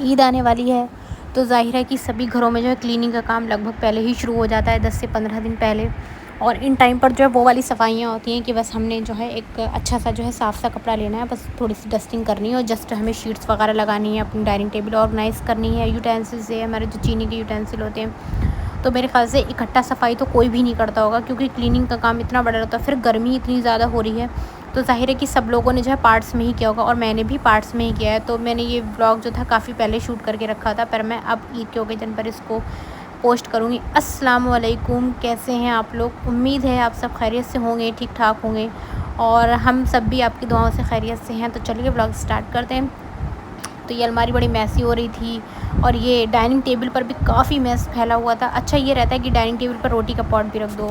ईद आने वाली है तो ज़ाहिर है कि सभी घरों में जो है क्लीनिंग का काम लगभग पहले ही शुरू हो जाता है, 10 से 15 दिन पहले। और इन टाइम पर जो है वो वाली सफाइयाँ होती हैं कि बस हमने जो है एक अच्छा सा जो है साफ़ सा कपड़ा लेना है, बस थोड़ी सी डस्टिंग करनी है और जस्ट हमें शीट्स वगैरह लगानी है, अपनी डाइनिंग टेबल ऑर्गेनाइज़ करनी है। यूटेंसिल्स से हमारे जो चीनी के यूटेंसिल होते हैं, तो मेरे ख़्याल से इकट्ठा सफाई तो कोई भी नहीं करता होगा, क्योंकि क्लीनिंग का काम इतना बड़ा रहता है। फिर गर्मी इतनी ज़्यादा हो रही है, तो ज़ाहिर है कि सब लोगों ने जो है पार्ट्स में ही किया होगा, और मैंने भी पार्ट्स में ही किया है। तो मैंने ये व्लॉग जो था काफ़ी पहले शूट करके रखा था, पर मैं अब ईद के ओकेजन पर इसको पोस्ट करूँगी। अस्सलाम वालेकुम, कैसे हैं आप लोग? उम्मीद है आप सब खैरियत से होंगे, ठीक ठाक होंगे, और हम सब भी आपकी दुआओं से खैरियत से हैं। तो चलिए व्लॉग स्टार्ट करते हैं। तो ये अलमारी बड़ी मैसी हो रही थी, और ये डाइनिंग टेबल पर भी काफ़ी मैस फैला हुआ था। अच्छा ये रहता है कि डाइनिंग टेबल पर रोटी का पॉट भी रख दो,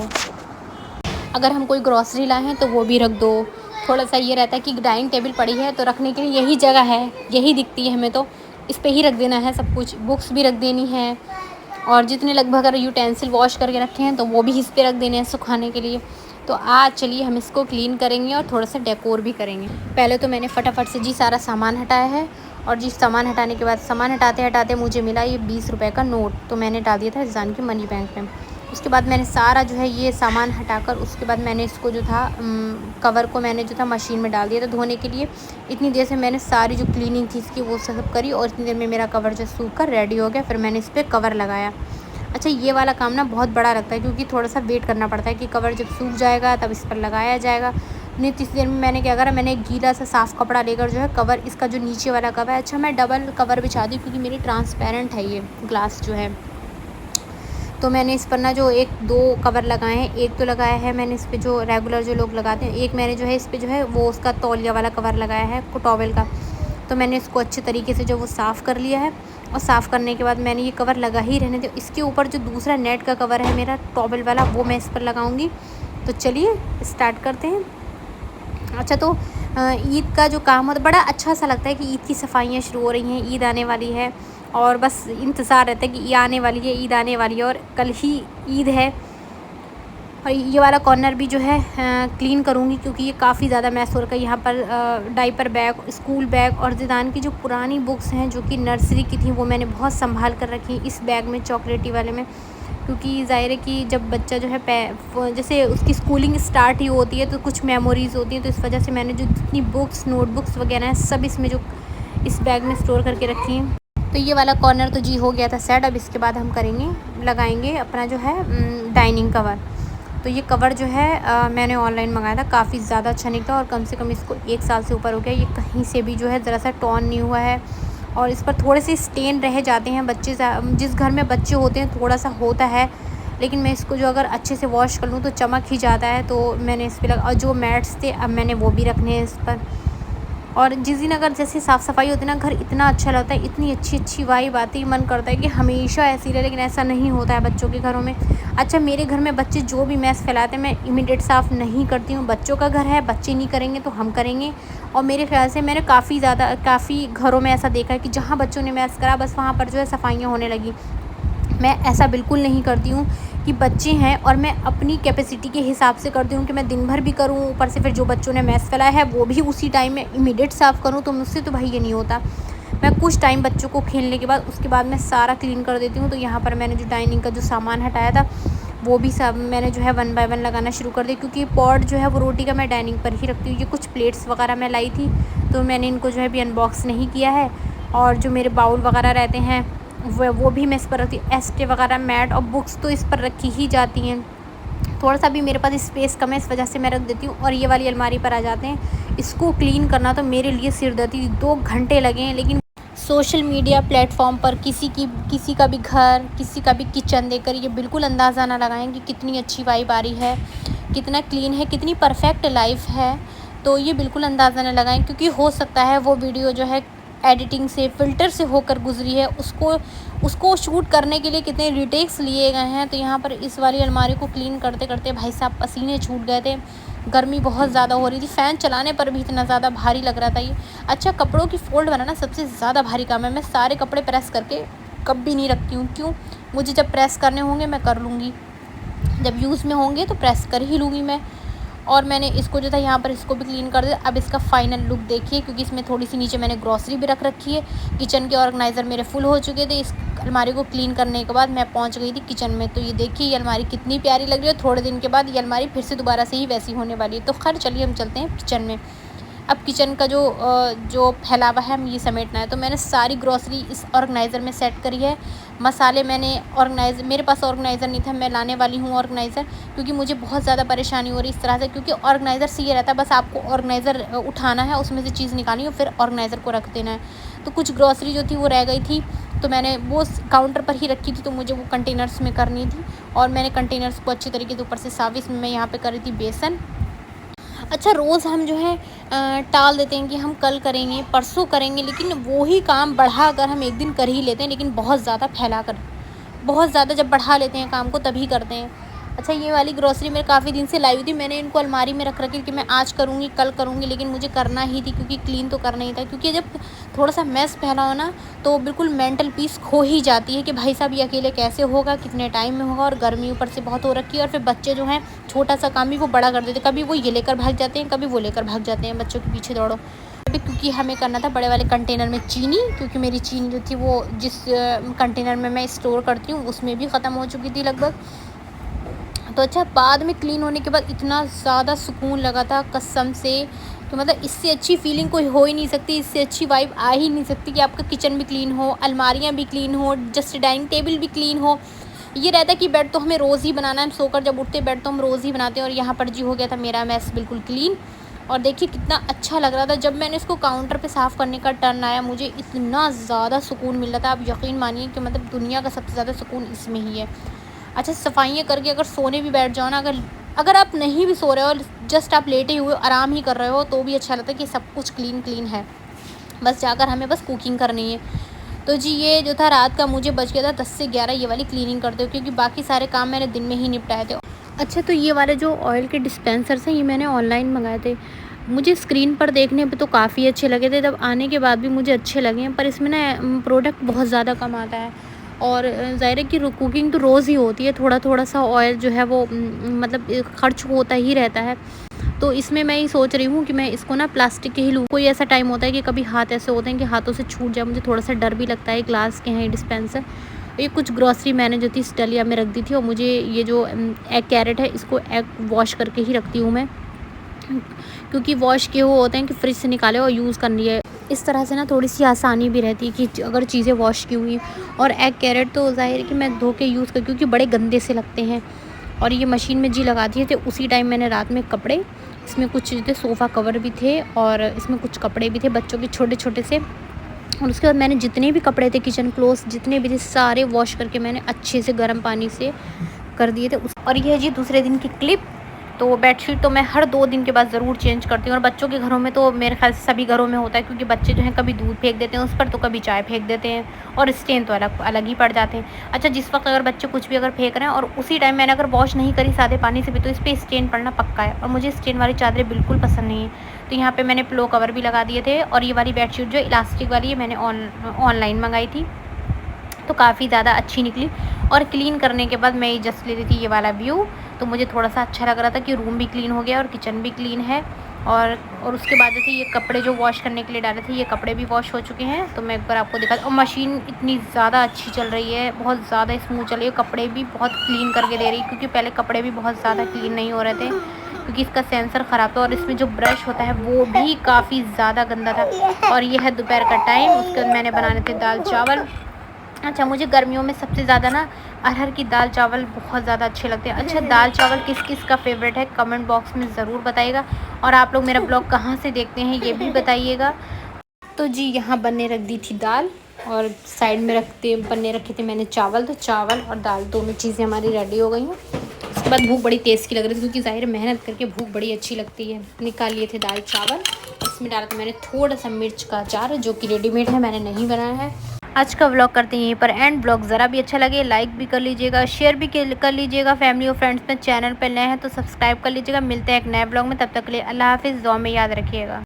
अगर हम कोई ग्रॉसरी लाए हैं तो वो भी रख दो। थोड़ा सा ये रहता है कि डाइनिंग टेबल पड़ी है तो रखने के लिए यही जगह है, यही दिखती है हमें, तो इस पे ही रख देना है सब कुछ। बुक्स भी रख देनी है, और जितने लगभग अगर यूटेंसिल वॉश करके रखे हैं तो वो भी इस पे रख देने हैं सुखाने के लिए। तो आज चलिए हम इसको क्लीन करेंगे और थोड़ा सा डेकोर भी करेंगे। पहले तो मैंने फटाफट से जी सारा सामान हटाया है, और जी सामान हटाने के बाद सामान हटाते हटाते मुझे मिला ये 20 रुपये का नोट, तो मैंने डाल दिया था रिज़ान के मनी बैंक में। उसके बाद मैंने सारा जो है ये सामान हटाकर, उसके बाद मैंने इसको जो था कवर को मैंने जो था मशीन में डाल दिया था धोने के लिए। इतनी देर से मैंने सारी जो क्लीनिंग थी इसकी वो सब करी, और इतनी देर में मेरा कवर जो सूख कर रेडी हो गया। फिर मैंने इस पर कवर लगाया। अच्छा ये वाला काम ना बहुत बड़ा लगता है, क्योंकि थोड़ा सा वेट करना पड़ता है कि कवर जब सूख जाएगा तब इस पर लगाया जाएगा। नहीं तो इस देर में मैंने क्या करा, मैंने एक गीला सा साफ़ कपड़ा लेकर जो है कवर, इसका जो नीचे वाला कवर है, अच्छा मैं डबल कवर बिछा दी क्योंकि मेरी ट्रांसपेरेंट है ये ग्लास जो है। तो मैंने इस पर ना जो 1-2 कवर लगाए हैं, एक तो लगाया है मैंने इस पे जो रेगुलर जो लोग लगाते हैं, एक मैंने जो है इस पे जो है वो उसका तौलिया वाला कवर लगाया है टॉवेल का। तो मैंने इसको अच्छे तरीके से जो वो साफ़ कर लिया है, और साफ़ करने के बाद मैंने ये कवर लगा ही रहने दिया। इसके ऊपर जो दूसरा नेट का कवर है मेरा टॉवेल वाला, वो मैं इस पर लगाऊंगी। तो चलिए स्टार्ट करते हैं। अच्छा तो ईद का जो काम होता है बड़ा अच्छा सा लगता है कि ईद की सफाइयाँ शुरू हो रही हैं, ईद आने वाली है, और बस इंतज़ार रहता है कि ईद आने वाली है, ईद आने वाली है, और कल ही ईद है। और ये वाला कॉर्नर भी जो है क्लीन करूँगी, क्योंकि ये काफ़ी ज़्यादा मैस हो रखा है। यहाँ पर डाइपर बैग, स्कूल बैग, और ज़िदान की जो पुरानी बुक्स हैं जो कि नर्सरी की थी वो मैंने बहुत संभाल कर रखी इस बैग में, चॉकलेटी वाले में। क्योंकि ज़ाहिर है कि जब बच्चा जो है जैसे उसकी स्कूलिंग स्टार्ट ही होती है तो कुछ मेमोरीज़ होती हैं, तो इस वजह से मैंने जो जितनी बुक्स, नोटबुक्स वगैरह हैं सब इसमें जो इस बैग में स्टोर करके रखी हैं। तो ये वाला कॉर्नर तो जी हो गया था सेट। अब इसके बाद हम लगाएंगे अपना जो है डाइनिंग कवर। तो ये कवर जो है मैंने ऑनलाइन मंगाया था, काफ़ी ज़्यादा अच्छा निकला, और कम से कम इसको 1 साल से ऊपर हो गया। ये कहीं से भी जो है ज़रा सा टॉन नहीं हुआ है, और इस पर थोड़े से स्टेन रह जाते हैं। बच्चे जिस घर में बच्चे होते हैं थोड़ा सा होता है, लेकिन मैं इसको जो अगर अच्छे से वॉश कर लूँ तो चमक ही जाता है। तो मैंने इस पर और जो मैट्स थे अब मैंने वो भी रखने हैं इस पर। और जिस दिन अगर जैसे साफ़ सफाई होती है ना, घर इतना अच्छा लगता है, इतनी अच्छी अच्छी वाइब आती है, मन करता है कि हमेशा ऐसी रहे, लेकिन ऐसा नहीं होता है बच्चों के घरों में। अच्छा मेरे घर में बच्चे जो भी मैस फैलाते हैं मैं इमीडिएट साफ़ नहीं करती हूँ। बच्चों का घर है, बच्चे नहीं करेंगे तो हम करेंगे। और मेरे ख्याल से मैंने काफ़ी घरों में ऐसा देखा है कि जहाँ बच्चों ने मैस करा बस वहाँ पर जो है सफाइयाँ होने लगी। मैं ऐसा बिल्कुल नहीं करती हूँ कि बच्चे हैं और मैं अपनी कैपेसिटी के हिसाब से करती हूँ कि मैं दिन भर भी करूँ, ऊपर से फिर जो बच्चों ने मैस फैलाया है वो भी उसी टाइम में इमीडिएट साफ़ करूँ, तो मुझसे तो भाई ये नहीं होता। मैं कुछ टाइम बच्चों को खेलने के बाद उसके बाद मैं सारा क्लीन कर देती हूँ। तो यहाँ पर मैंने जो डाइनिंग का जो सामान हटाया था वो भी सब मैंने जो है 1 बाय 1 लगाना शुरू कर दिया, क्योंकि पॉट जो है वो रोटी का मैं डाइनिंग पर ही रखती हूँ। ये कुछ प्लेट्स वगैरह मैं लाई थी तो मैंने इनको जो है अभी अनबॉक्स नहीं किया है, और जो मेरे बाउल वगैरह रहते हैं वो भी मैं इस पर रखती हूँ। एस्टे वगैरह, मैट और बुक्स तो इस पर रखी ही जाती हैं। थोड़ा सा भी मेरे पास स्पेस कम है, इस वजह से मैं रख देती हूँ। और ये वाली अलमारी पर आ जाते हैं। इसको क्लीन करना तो मेरे लिए सिरदर्दी, 2 घंटे लगे हैं। लेकिन सोशल मीडिया प्लेटफॉर्म पर किसी का भी घर, किसी का भी किचन देखकर ये बिल्कुल अंदाज़ा ना लगाएं कि कितनी अच्छी वाइब आ रही है, कितना क्लीन है, कितनी परफेक्ट लाइफ है। तो ये बिल्कुल अंदाज़ा ना लगाएं, क्योंकि हो सकता है वो वीडियो जो है एडिटिंग से, फ़िल्टर से होकर गुजरी है, उसको शूट करने के लिए कितने रीटेक्स लिए गए हैं। तो यहाँ पर इस वाली अलमारी को क्लीन करते करते भाई साहब पसीने छूट गए थे, गर्मी बहुत ज़्यादा हो रही थी, फ़ैन चलाने पर भी इतना ज़्यादा भारी लग रहा था ये। अच्छा कपड़ों की फ़ोल्ड बनाना सबसे ज़्यादा भारी काम है। मैं सारे कपड़े प्रेस करके कभी नहीं रखती हूँ, क्यों, मुझे जब प्रेस करने होंगे मैं कर लूँगी, जब यूज़ में होंगे तो प्रेस कर ही लूँगी मैं। और मैंने इसको जो था यहाँ पर इसको भी क्लीन कर दिया। अब इसका फाइनल लुक देखिए, क्योंकि इसमें थोड़ी सी नीचे मैंने ग्रॉसरी भी रख रखी है। किचन के ऑर्गेनाइज़र मेरे फुल हो चुके थे। इस अलमारी को क्लीन करने के बाद मैं पहुँच गई थी किचन में। तो ये देखिए ये अलमारी कितनी प्यारी लग रही है। थोड़े दिन के बाद ये अलमारी फिर से दोबारा से ही वैसी होने वाली है। तो खैर चलिए हम चलते हैं किचन में। अब किचन का जो फैलावा है हम ये समेटना है। तो मैंने सारी ग्रॉसरी इस ऑर्गेनाइज़र में सेट करी है। मसाले मैंने मेरे पास ऑर्गेनाइज़र नहीं था, मैं लाने वाली हूँ ऑर्गेनाइज़र, क्योंकि मुझे बहुत ज़्यादा परेशानी हो रही है इस तरह से। क्योंकि ऑर्गेनाइज़र से ये रहता है, बस आपको ऑर्गेनाइज़र उठाना है, उसमें से चीज़ निकालनी है और फिर ऑर्गेनाइज़र को रख देना है। तो कुछ ग्रॉसरी जो थी वो रह गई थी, तो मैंने वो काउंटर पर ही रखी थी, तो मुझे वो कंटेनर्स में करनी थी। और मैंने कंटेनर्स को अच्छी तरीके से ऊपर से साफ, इसमें मैं यहाँ पे कर रही थी बेसन। अच्छा, रोज़ हम जो है टाल देते हैं कि हम कल करेंगे, परसों करेंगे, लेकिन वो ही काम बढ़ा कर हम एक दिन कर ही लेते हैं, लेकिन बहुत ज़्यादा फैला कर, बहुत ज़्यादा जब बढ़ा लेते हैं काम को तभी करते हैं। अच्छा, ये वाली ग्रॉसरी मैं काफ़ी दिन से लाई हुई थी, मैंने इनको अलमारी में रख रखी कि मैं आज करूँगी, कल करूँगी, लेकिन मुझे करना ही थी क्योंकि क्लीन तो करना ही था। क्योंकि जब थोड़ा सा मैस फैला हो ना, तो बिल्कुल मेंटल पीस खो ही जाती है कि भाई साहब ये अकेले कैसे होगा, कितने टाइम में होगा। और गर्मी ऊपर से बहुत हो रखी है, और फिर बच्चे जो हैं छोटा सा काम भी वो बड़ा कर देते हैं। कभी वो ये लेकर भाग जाते हैं, कभी वो लेकर भाग जाते हैं, बच्चों के पीछे दौड़ो। अभी क्योंकि हमें करना था बड़े वाले कंटेनर में चीनी, क्योंकि मेरी चीनी जो थी वो जिस कंटेनर में मैं स्टोर करती हूँ उसमें भी ख़त्म हो चुकी थी लगभग। तो अच्छा, बाद में क्लीन होने के बाद इतना ज़्यादा सुकून लगा था कसम से, तो मतलब इससे अच्छी फीलिंग कोई हो ही नहीं सकती, इससे अच्छी वाइब आ ही नहीं सकती कि आपका किचन भी क्लीन हो, अलमारियाँ भी क्लीन हो, जस्ट डाइनिंग टेबल भी क्लीन हो। ये रहता है कि बेड तो हमें रोज़ ही बनाना है, सोकर जब उठते बेड तो हम रोज़ ही बनाते हैं। और यहाँ पर जी हो गया था मेरा मैस बिल्कुल क्लीन। और देखिए कितना अच्छा लग रहा था जब मैंने इसको काउंटर पे साफ़ करने का टर्न आया, मुझे इतना ज़्यादा सुकून मिल रहा था, आप यकीन मानिए कि मतलब दुनिया का सबसे ज़्यादा सुकून इसमें ही है। अच्छा, सफाइयाँ करके अगर सोने भी बैठ जाओ ना, अगर आप नहीं भी सो रहे हो और जस्ट आप लेटे हुए आराम ही कर रहे हो, तो भी अच्छा लगता है कि सब कुछ क्लीन है। बस जाकर हमें बस कुकिंग करनी है। तो जी ये जो था रात का मुझे बच गया था 10 से 11 ये वाली क्लीनिंग करते हुए, क्योंकि बाकी सारे काम मैंने दिन में ही निपटाए थे। अच्छा, तो ये वाले जो ऑयल के डिस्पेंसर्स हैं ये मैंने ऑनलाइन मंगाए थे। मुझे स्क्रीन पर देखने पे तो काफ़ी अच्छे लगे थे, तब आने के बाद भी मुझे अच्छे लगे हैं, पर इसमें ना प्रोडक्ट बहुत ज़्यादा कम आता है। और ज़ाहिर है कि कुकिंग तो रोज़ ही होती है, थोड़ा थोड़ा सा ऑयल जो है वो मतलब खर्च होता ही रहता है। तो इसमें मैं ये सोच रही हूँ कि मैं इसको ना प्लास्टिक के ही लूँ। कोई ऐसा टाइम होता है कि कभी हाथ ऐसे होते हैं कि हाथों से छूट जाए, मुझे थोड़ा सा डर भी लगता है। ग्लास के हैं ये डिस्पेंसर। ये कुछ ग्रॉसरी मैंने जो थी इस डलिया में रख दी थी, और मुझे ये जो एग कैरेट है इसको एग वॉश करके ही रखती हूँ मैं, क्योंकि वॉश किए हुए होते हैं कि फ्रिज से निकाले और यूज़ करनी है। इस तरह से ना थोड़ी सी आसानी भी रहती है कि अगर चीज़ें वॉश की हुई। और एग कैरेट तो ज़ाहिर है कि मैं धो के यूज़ कर, क्योंकि बड़े गंदे से लगते हैं। और ये मशीन में जी लगा दिए थे। उसी टाइम मैंने रात में कपड़े, इसमें कुछ चीज़ें, सोफ़ा कवर भी थे और इसमें कुछ कपड़े भी थे बच्चों के छोटे छोटे से। और उसके बाद मैंने जितने भी कपड़े थे, किचन क्लोथ्स जितने भी थे, सारे वॉश करके मैंने अच्छे से गर्म पानी से कर दिए थे। और ये है जी दूसरे दिन की क्लिप। तो बेडशीट तो मैं हर 2 दिन के बाद ज़रूर चेंज करती हूँ। और बच्चों के घरों में तो मेरे ख्याल से सभी घरों में होता है, क्योंकि बच्चे जो हैं कभी दूध फेंक देते हैं उस पर, तो कभी चाय फेंक देते हैं, और स्टेन तो अलग अलग ही पड़ जाते हैं। अच्छा, जिस वक्त अगर बच्चे कुछ भी अगर फेंक रहे हैं और उसी टाइम मैंने अगर वॉश नहीं करी सादे पानी से भी, तो इस पर स्टेन पड़ना पक्का है। और मुझे स्टेन वाली चादरें बिल्कुल पसंद नहीं है। तो यहाँ पर मैंने पिलो कवर भी लगा दिए थे। और ये वाली बेडशीट जो इलास्टिक वाली है मैंने ऑनलाइन मंगाई थी, तो काफ़ी ज़्यादा अच्छी निकली। और क्लीन करने के बाद मैं ये जस्ट ले रही थी ये वाला व्यू, तो मुझे थोड़ा सा अच्छा लग रहा था कि रूम भी क्लीन हो गया और किचन भी क्लीन है। और उसके बाद जैसे ये कपड़े जो वॉश करने के लिए डाले थे, ये कपड़े भी वॉश हो चुके हैं। तो मैं एक बार आपको दिखा, और मशीन इतनी ज़्यादा अच्छी चल रही है, बहुत ज़्यादा स्मूथ चल रही है, कपड़े भी बहुत क्लीन करके दे रही है। क्योंकि पहले कपड़े भी बहुत ज़्यादा क्लीन नहीं हो रहे थे, क्योंकि इसका सेंसर ख़राब था। और इसमें जो ब्रश होता है वो भी काफ़ी ज़्यादा गंदा था। और ये है दोपहर का टाइम, उसके बाद मैंने बनाने थे दाल चावल। अच्छा, मुझे गर्मियों में सबसे ज़्यादा ना अरहर की दाल चावल बहुत ज़्यादा अच्छे लगते हैं। अच्छा, दाल चावल किस किस का फेवरेट है कमेंट बॉक्स में ज़रूर बताइएगा। और आप लोग मेरा ब्लॉग कहाँ से देखते हैं ये भी बताइएगा। तो जी यहाँ बनने रख दी थी दाल, और साइड में बनने रखे थे मैंने चावल। तो चावल और दाल दोनों चीज़ें हमारी रेडी हो गई हैं। उसके बाद भूख बड़ी तेज़ की लग रही थी, क्योंकि ज़ाहिर मेहनत करके भूख बड़ी अच्छी लगती है। निकाल लिए थे दाल चावल, इसमें डाला था मैंने थोड़ा सा मिर्च का अचार, जो कि रेडीमेड है, मैंने नहीं बनाया है। आज का व्लॉग करते हैं यहीं पर एंड। ब्लॉग ज़रा भी अच्छा लगे लाइक भी कर लीजिएगा, शेयर भी कर लीजिएगा फैमिली और फ्रेंड्स में। चैनल पर नए हैं तो सब्सक्राइब कर लीजिएगा। मिलते हैं एक नए ब्लॉग में, तब तक के लिए अल्लाह हाफिज़। दुआ में याद रखिएगा।